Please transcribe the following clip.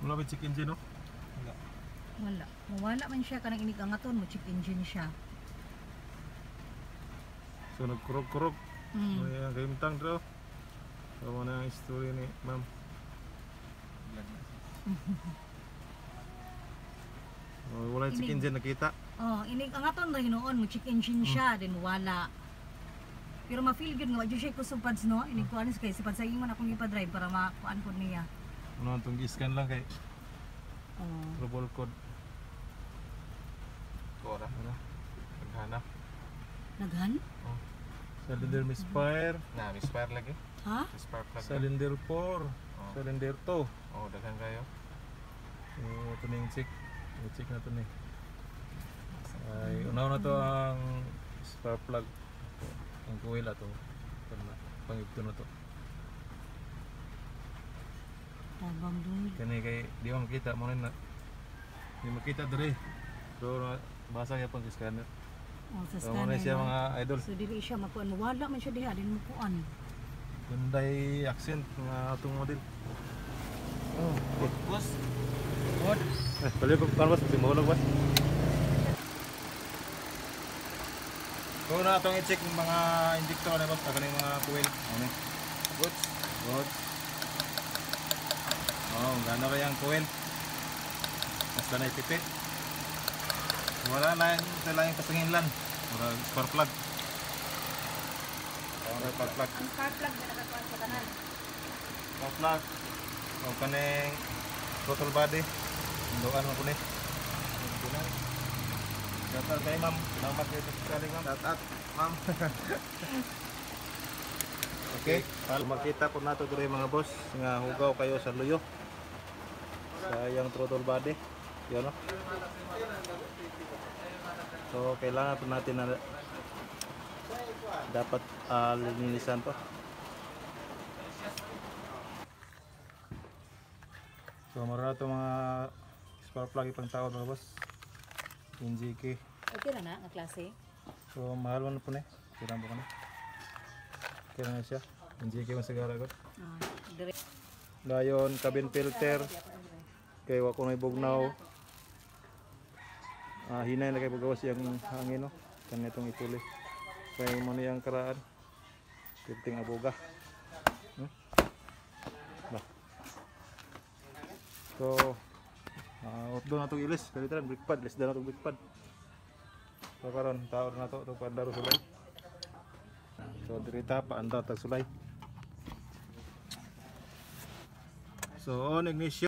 Wala may check engine no? Wala. Mawala man siya kanang inig angaton mo check engine siya. So nagkurog-kurog. May kayumtang draw. So mana ang story ni ma'am. Wala check engine nakita. Oh, inig angaton ra hinoon mo check engine siya din wala. Pero ma-feel good nga adyo siya kusog pads no. Inig ko anis kay si pads man akong ipa-drive para makuan ko niya. Ano itong scan lang kay Oh. trouble code. Ora. Ano? Naghanap. Naghan? Oh. Cylinder misfire. Na, misfire lagi. Ha? Misfire plug. Cylinder 4. Cylinder 2. Oh, daghan kayo. Ito na yung check. I-check na ito na. Ay, unaw na ito ang spark plug. Ang coil ito. Pangipto na ito. Tabang dun. Kani kay di mo makita mo rin na. Di makita diri. So basa niya pang scanner. Oh, sa So muna siya mga idol. So dili siya makuan wala man siya diha din mo kuan. Hyundai Accent nga atong model. Oh, okay. Boss. What? Balik ko kan boss, si mahulog boss. So na atong i-check yung mga injector na boss, kani mga coil. Ano? Good. Good. Oh, gano ra yang coil. Basta na ipipit. Wala na yung pasangin lang. Wala spark plug. Wala spark plug. Ang spark plug na nakakuan sa tanan. Spark plug. O kaning throttle body. Doan mo ko ni. Dapat kay ma'am. Salamat kayo sa kaling ma'am. Tatat, ma'am. Okay. Makita po nato diri mga boss nga hugaw kayo sa luyo. Sa yang throttle body. Yan no. So kailangan po natin na dapat linisan to. So mara to mga spark plug ipang tawad mga boss. NGK. Okay ra na nga klase. So mahal man po ni. Kailan po kana. Kaya na siya. NGK man sigara ko. Dire. Dayon cabin filter. Kay wa ko may bugnaw. Hinay na kay pagawas yung hangin no. Kanya itong ituloy. Kaya mo niyang karaan. Piting aboga. So, outdo na itong ilis. Kalitan, brake pad. Ilis na itong brake pad. So, karon tao na ito. Itong pandaro sulay. So, dirita pa. Anda tag sulay. So, on ignition.